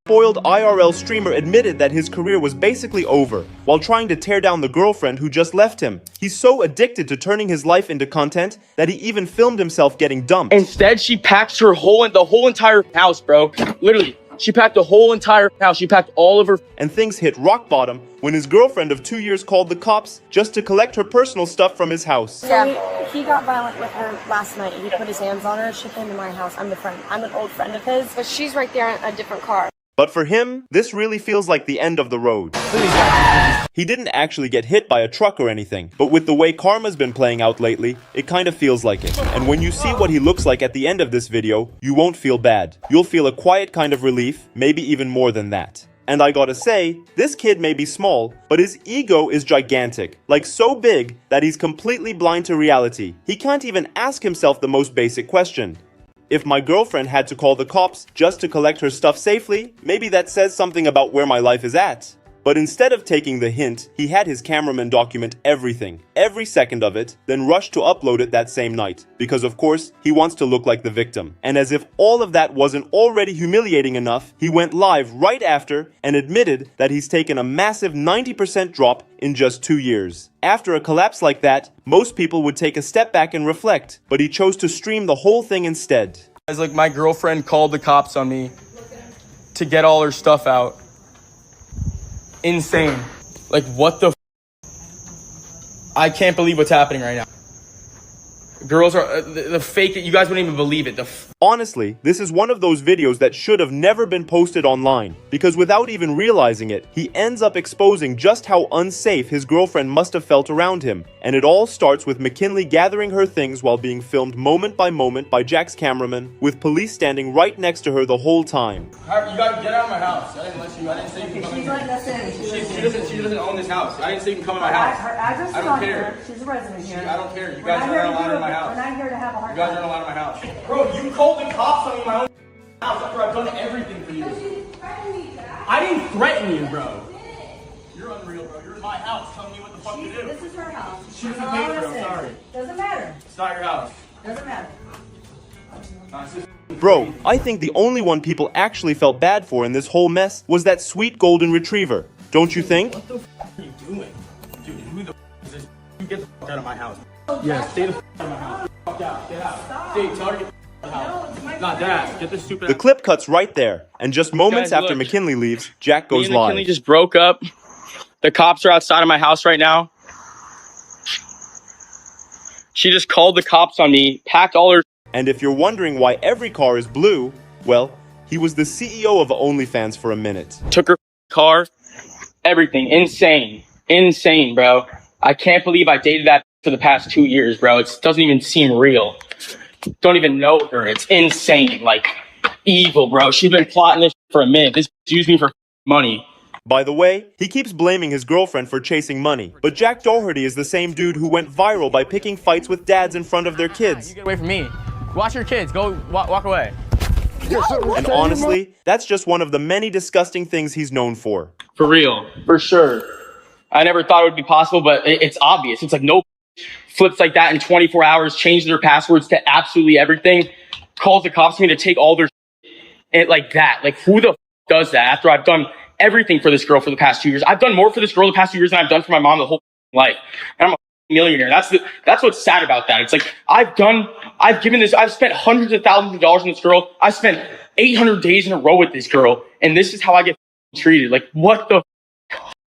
Spoiled IRL streamer admitted that his career was basically over while trying to tear down the girlfriend who just left him. He's so addicted to turning his life into content that he even filmed himself getting dumped. Instead, she packed the whole entire house, bro. Literally, she packed the whole entire house. She packed all of her. And things hit rock bottom when his girlfriend of 2 years called the cops just to collect her personal stuff from his house. Yeah, he got violent with her last night. He put his hands on her. She came to my house. I'm an old friend of his, but she's right there in a different car. But for him, this really feels like the end of the road. He didn't actually get hit by a truck or anything, but with the way karma's been playing out lately, it kind of feels like it. And when you see what he looks like at the end of this video, you won't feel bad. You'll feel a quiet kind of relief, maybe even more than that. And I gotta say, this kid may be small, but his ego is gigantic. Like so big that he's completely blind to reality. He can't even ask himself the most basic question. If my girlfriend had to call the cops just to collect her stuff safely, maybe that says something about where my life is at. But instead of taking the hint, he had his cameraman document everything, every second of it, then rushed to upload it that same night. Because of course, he wants to look like the victim. And as if all of that wasn't already humiliating enough, he went live right after and admitted that he's taken a massive 90% drop in just 2 years. After a collapse like that, most people would take a step back and reflect, but he chose to stream the whole thing instead. As like my girlfriend called the cops on me to get all her stuff out. Insane. Like what the I can't believe what's happening right now. Girls are the fake. You guys wouldn't even believe it. Honestly, this is one of those videos that should have never been posted online, because without even realizing it, he ends up exposing just how unsafe his girlfriend must have felt around him. And it all starts with McKinley gathering her things while being filmed moment by moment by Jack's cameraman, with police standing right next to her the whole time. You gotta get out of my house. I didn't say you can come in. She doesn't own this house. I didn't say you can come in my house. Her address is on here. She's a resident here. I don't care. You guys are not allowed in my house. We're not here to have a hard time. You guys aren't allowed in my house. Bro, you called the cops on me in my own house after I've done everything for you. I didn't threaten you, bro. You're unreal, bro. You're in my house telling me what the fuck to do. This is her house. She doesn't pay for it, I'm sorry. Doesn't matter. It's not your house. Doesn't matter. Bro, I think the only one people actually felt bad for in this whole mess was that sweet golden retriever. Don't you think? What the f are you doing? Dude, who the f is this? You get the f out of my house. Yeah, stay the f out of my house. Fuck out. Get out. Stay, tell her to get the f out of the house. Not Dad. Get this stupid. The clip cuts right there, and just moments after McKinley leaves, Jack goes live. McKinley just broke up. The cops are outside of my house right now. She just called the cops on me, packed all her. And if you're wondering why every car is blue, well, he was the CEO of OnlyFans for a minute. Took her car, everything. Insane, bro. I can't believe I dated that for the past 2 years, bro. It doesn't even seem real. Don't even know her. It's insane. Like, evil, bro. She's been plotting this for a minute. This used me for money. By the way, he keeps blaming his girlfriend for chasing money. But Jack Doherty is the same dude who went viral by picking fights with dads in front of their kids. You get away from me. Watch your kids. Go walk away. And honestly, that's just one of the many disgusting things he's known for. For real. For sure. I never thought it would be possible, but it's obvious. It's like no flips like that in 24 hours, changes their passwords to absolutely everything, calls the cops to me to take all their shit like that. Like, who the does that after I've done everything for this girl for the past 2 years? I've done more for this girl the past 2 years than I've done for my mom the whole life. And I'm a millionaire. That's what's sad about that. It's like I've spent hundreds of thousands of dollars on this girl. I've spent 800 days in a row with this girl, and this is how I get treated. Like, what the?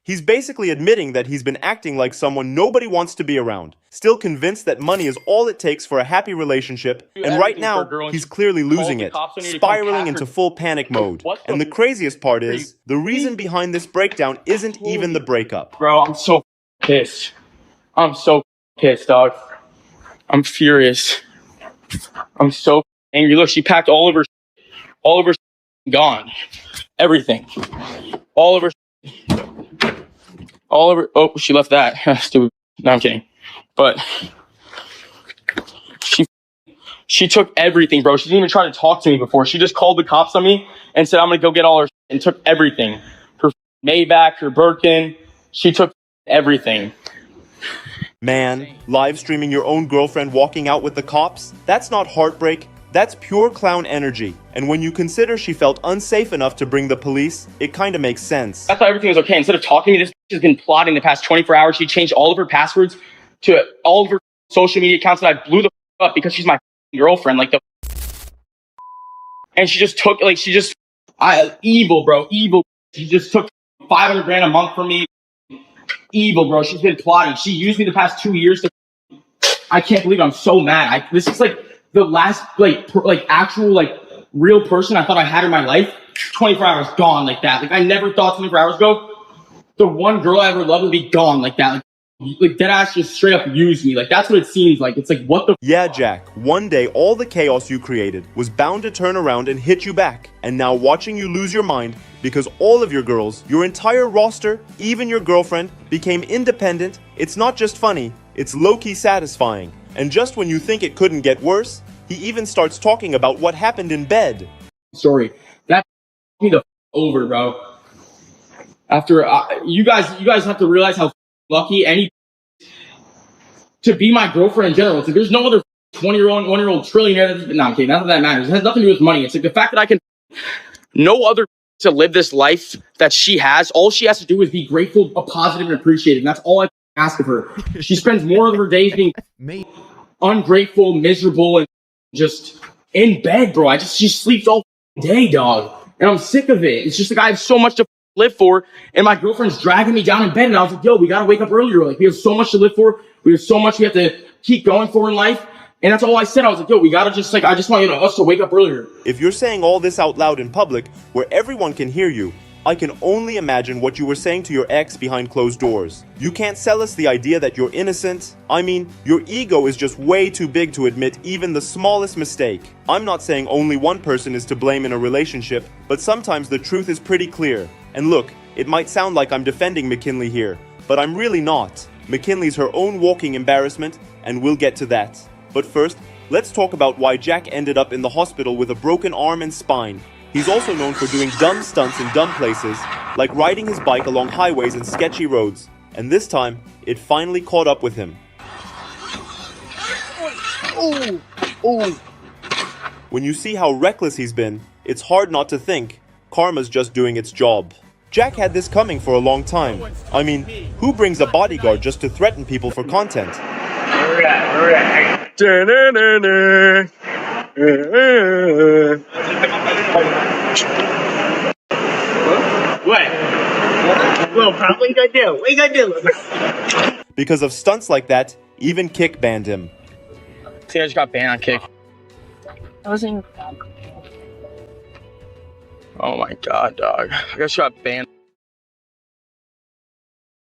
He's basically admitting that he's been acting like someone nobody wants to be around, still convinced that money is all it takes for a happy relationship, and right now, he's clearly losing it, spiraling into full panic mode. And the craziest part is, the reason behind this breakdown isn't even the breakup. Bro, I'm so pissed. I'm so pissed, dog. I'm furious. I'm so angry. Look, she packed all of her gone. Everything. All of her. Oh, she left that. Stupid. No, I'm kidding. But she took everything, bro. She didn't even try to talk to me before. She just called the cops on me and said, I'm going to go get all her and took everything. Her Maybach, her Birkin. She took everything. Man, live streaming your own girlfriend walking out with the cops? That's not heartbreak. That's pure clown energy, and when you consider she felt unsafe enough to bring the police, it kinda makes sense. I thought everything was okay. Instead of talking to me, this bitch has been plotting the past 24 hours. She changed all of her passwords to all of her social media accounts that I blew the up because she's my girlfriend. And she just took, evil, bro, evil. She just took 500 grand a month from me. Evil, bro. She's been plotting. She used me the past 2 years to. I can't believe I'm so mad. This is like the last, actual, real person I thought I had in my life. 24 hours gone like that. Like, I never thought 24 hours ago the one girl I ever loved would be gone like that. Like that ass just straight up used me. Like, that's what it seems like. It's like, what the Yeah, Jack, one day all the chaos you created was bound to turn around and hit you back. And now watching you lose your mind because all of your girls, your entire roster, even your girlfriend, became independent, it's not just funny, it's low-key satisfying. And just when you think it couldn't get worse, he even starts talking about what happened in bed. story. That me the over, bro. After you guys have to realize how lucky any to be my girlfriend in general. It's like there's no other 20-year-old, 1-year-old trillionaire. No, I'm kidding. Not that that matters. It has nothing to do with money. It's like the fact that I can. No other to live this life that she has. All she has to do is be grateful, positive, and appreciative. And that's all I ask of her. She spends more of her days being ungrateful, miserable, and just in bed, bro. She sleeps all day, dog. And I'm sick of it. It's just like I have so much to live for, and my girlfriend's dragging me down in bed, and I was like, yo, we gotta wake up earlier. Like, we have so much to live for. We have so much we have to keep going for in life. And that's all I said. I was like, yo, we gotta just, I just want us to wake up earlier. If you're saying all this out loud in public, where everyone can hear you, I can only imagine what you were saying to your ex behind closed doors. You can't sell us the idea that you're innocent. I mean, your ego is just way too big to admit even the smallest mistake. I'm not saying only one person is to blame in a relationship, but sometimes the truth is pretty clear. And look, it might sound like I'm defending McKinley here, but I'm really not. McKinley's her own walking embarrassment, and we'll get to that. But first, let's talk about why Jack ended up in the hospital with a broken arm and spine. He's also known for doing dumb stunts in dumb places, like riding his bike along highways and sketchy roads. And this time, it finally caught up with him. When you see how reckless he's been, it's hard not to think karma's just doing its job. Jack had this coming for a long time. I mean, who brings a bodyguard just to threaten people for content? What? Well, probably what you gotta do. Because of stunts like that, even Kick banned him. See, I just got banned on Kick. That wasn't even bad. Oh my god, dog. I just got banned.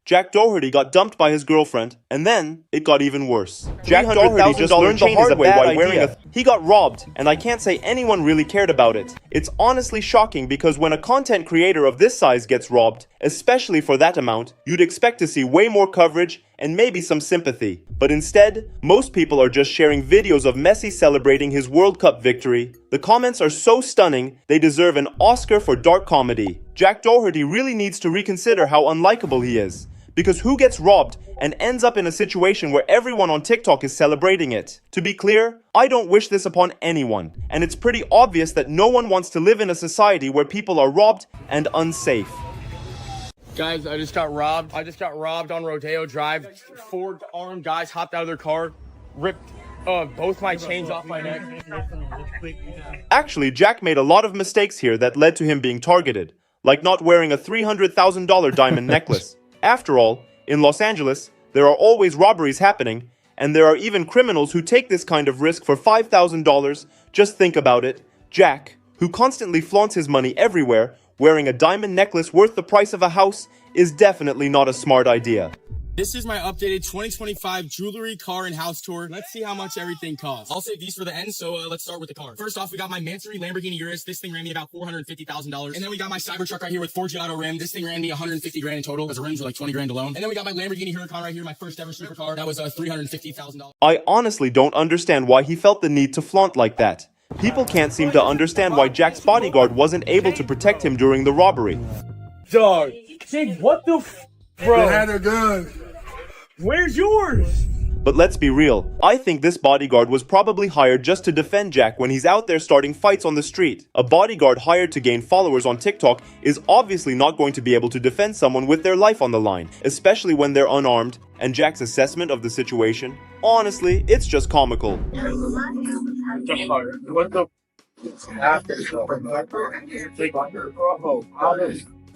Jack Doherty got dumped by his girlfriend, and then it got even worse. Jack Doherty just learned the hard way while wearing he got robbed, and I can't say anyone really cared about it. It's honestly shocking because when a content creator of this size gets robbed, especially for that amount, you'd expect to see way more coverage and maybe some sympathy. But instead, most people are just sharing videos of Messi celebrating his World Cup victory. The comments are so stunning, they deserve an Oscar for dark comedy. Jack Doherty really needs to reconsider how unlikable he is. Because who gets robbed and ends up in a situation where everyone on TikTok is celebrating it? To be clear, I don't wish this upon anyone, and it's pretty obvious that no one wants to live in a society where people are robbed and unsafe. Guys, I just got robbed. I just got robbed on Rodeo Drive. 4 armed guys hopped out of their car, ripped both my chains off my neck. Actually, Jack made a lot of mistakes here that led to him being targeted, like not wearing a $300,000 diamond necklace. After all, in Los Angeles, there are always robberies happening, and there are even criminals who take this kind of risk for $5,000. Just think about it. Jack, who constantly flaunts his money everywhere, wearing a diamond necklace worth the price of a house, is definitely not a smart idea. This is my updated 2025 jewelry, car, and house tour. Let's see how much everything costs. I'll save these for the end, so let's start with the car. First off, we got my Mansory Lamborghini Urus. This thing ran me about $450,000. And then we got my Cybertruck right here with 4G auto rim. This thing ran me 150 grand in total, because the rims were like 20 grand alone. And then we got my Lamborghini Huracan right here, my first ever supercar. That was $350,000. I honestly don't understand why he felt the need to flaunt like that. People can't seem to understand why Jack's bodyguard wasn't able to protect him during the robbery. Dog, Jake, what the bro? They had a gun. Where's yours? But let's be real, I think this bodyguard was probably hired just to defend Jack when he's out there starting fights on the street. A bodyguard hired to gain followers on TikTok is obviously not going to be able to defend someone with their life on the line, especially when they're unarmed. And Jack's assessment of the situation, honestly, it's just comical. What the happened?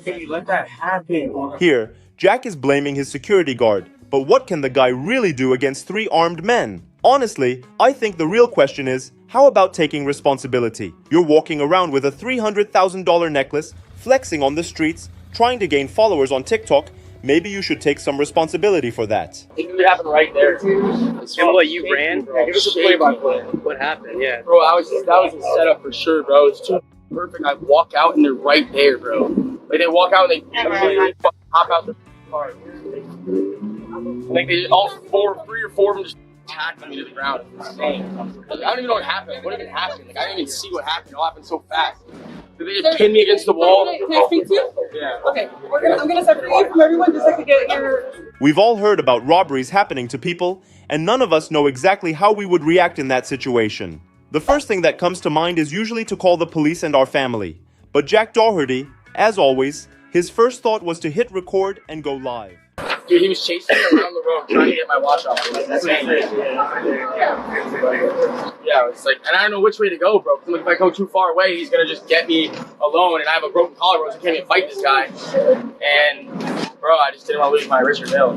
Can you let that happen? Here, Jack is blaming his security guard. But what can the guy really do against 3 armed men? Honestly, I think the real question is, how about taking responsibility? You're walking around with a $300,000 necklace, flexing on the streets, trying to gain followers on TikTok. Maybe you should take some responsibility for that. It happened right there. And what, you ran? Yeah, give us a play-by-play. What happened? Yeah. Bro, that was a setup for sure, bro. It's too perfect. I walk out and they're right there, bro. Like they walk out and they completely hop out the car. Like they all 3 or 4 of them just attacked me to the ground. It's insane. I don't even know what happened. What even happened? Like I didn't even see what happened. It all happened so fast. Did they just pin me against the wall? Can I speak to you? Yeah. Okay. I'm gonna separate from everyone just so I can get your. We've all heard about robberies happening to people, and none of us know exactly how we would react in that situation. The first thing that comes to mind is usually to call the police and our family. But Jack Doherty, as always, his first thought was to hit record and go live. Dude, he was chasing me around the road trying to get my watch off. It was insane. Yeah, it's like, and I don't know which way to go, bro. Because if I go too far away, he's gonna just get me alone, and I have a broken collarbone, so I can't even fight this guy. And, bro, I just didn't want to lose my Richard Hill.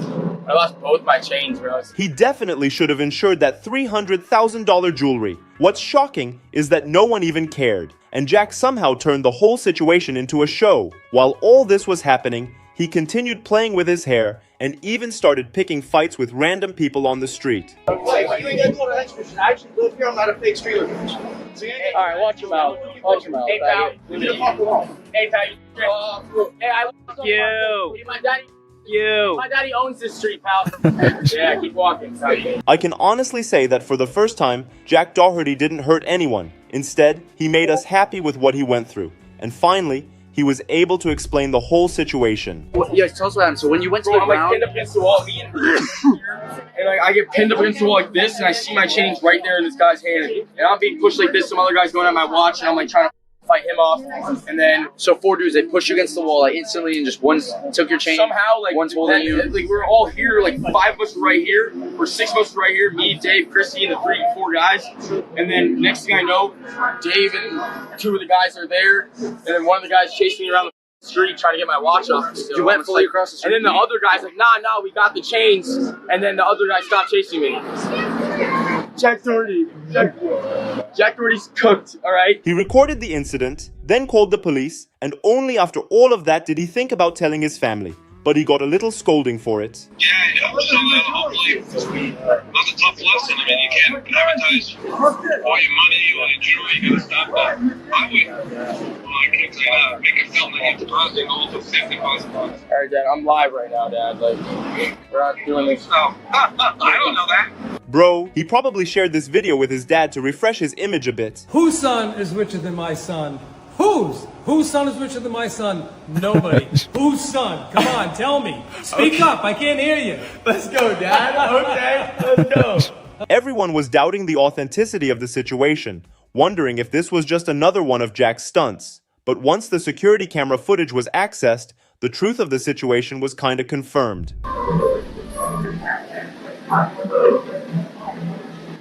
I lost both my chains, bro. He definitely should have insured that $300,000 jewelry. What's shocking is that no one even cared, and Jack somehow turned the whole situation into a show. While all this was happening, he continued playing with his hair and even started picking fights with random people on the street. I actually live here. I'm not a fake street living. Alright, watch him out. Watch him out. Hey, pal. Hey, pal. Hey, I love you. My daddy owns this street, pal. Yeah, keep walking. I can honestly say that for the first time, Jack Doherty didn't hurt anyone. Instead, he made us happy with what he went through. And finally, he was able to explain the whole situation. Yeah, tell us what happened. So when you went to the I'm ground, pinned up against the wall, me and like I get pinned up against the wall like this, and I see my chains right there in this guy's hand, and I'm being pushed like this. Some other guy's going at my watch, and I'm like trying to fight him off, and then so 4 dudes, they pushed you against the wall like instantly, and just one took your chain. somehow like one's holding you. like we're all here, like 5 of us were right here, or 6 of us were right here. Me, Dave, Christy, and the 4 guys. And then next thing I know, Dave and 2 of the guys are there, and then one of the guys chasing me around the street trying to get my watch off. You went fully across the street. And then the other guy's like, nah, we got the chains. And then the other guy stopped chasing me. Jack Doherty's cooked, all right? He recorded the incident, then called the police, and only after all of that did he think about telling his family. But he got a little scolding for it. Yeah, hopefully that's a tough lesson. I mean, you can't advertise all your money, all your jewelry. You gotta stop that. I would. I can't say that. Make it feel like it's causing all the safety consequences. All right, Dad, I'm live right now, Dad. Like, we're not doing this. Oh, I don't know that. Bro, he probably shared this video with his dad to refresh his image a bit. Whose son is richer than my son? Whose? Whose son is richer than my son? Nobody. Whose son? Come on, tell me. Speak up, I can't hear you. Let's go, Dad. Okay, let's go. Everyone was doubting the authenticity of the situation, wondering if this was just another one of Jack's stunts. But once the security camera footage was accessed, the truth of the situation was kinda confirmed.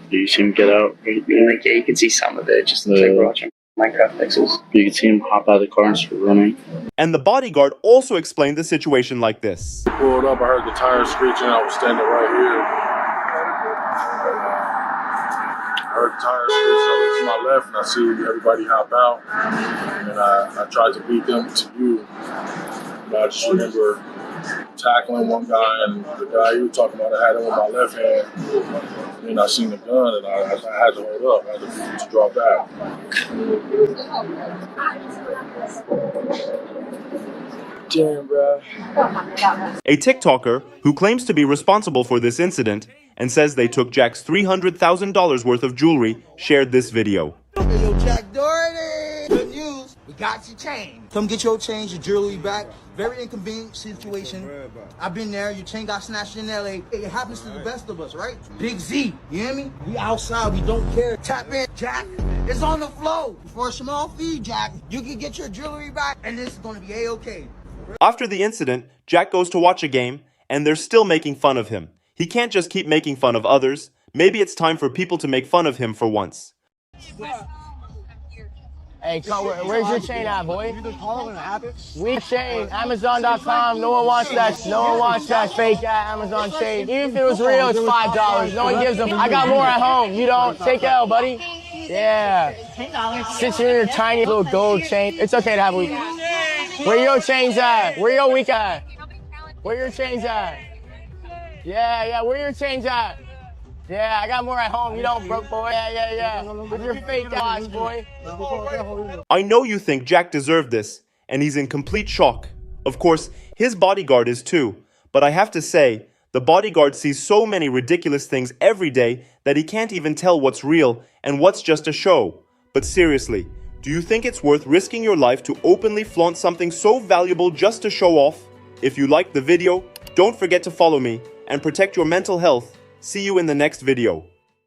You see him get out. Like, yeah, you can see some of it. It just looks like we're watching Minecraft pixels. You can see him hop out of the car and start running. And the bodyguard also explained the situation like this. Pulled up, I heard the tires screeching, I was standing right here. I heard the tires screeching, I looked to my left and I see everybody hop out. And I tried to beat them to you. But I just remember tackling one guy, and the guy you were talking about, I had him with my left hand. And then I seen the gun, and I had to hold up. I had to draw back. Damn, bro. A TikToker who claims to be responsible for this incident and says they took Jack's $300,000 worth of jewelry shared this video. Hey, yo, Jack Doherty! Good news. We got your chain. Come get your change, your jewelry back. Very inconvenient situation. I've been there. Your chain got snatched in LA. It happens to the best of us, right? Big Z, you hear me? We outside, we don't care. Tap in, Jack. It's on the flow. For a small fee, Jack, you can get your jewelry back, and this is gonna be A-okay. After the incident, Jack goes to watch a game, and they're still making fun of him. He can't just keep making fun of others. Maybe it's time for people to make fun of him for once. Hey, where's your chain at, boy? We chain, Amazon.com. No one wants that. No one wants that fake Amazon chain. Even if it was real, it's $5. No one gives them. I got more at home. You don't. Take it out, buddy. Yeah. Sit here in your tiny little gold chain. It's okay to have a week. Where your chains at? Where your week at? Where your chains at? Yeah. Where your chains at? Yeah, I got more at home. You don't, broke boy. Yeah. With your fake watch, boy. I know you think Jack deserved this, and he's in complete shock. Of course, his bodyguard is too. But I have to say, the bodyguard sees so many ridiculous things every day that he can't even tell what's real and what's just a show. But seriously, do you think it's worth risking your life to openly flaunt something so valuable just to show off? If you liked the video, don't forget to follow me and protect your mental health. See you in the next video.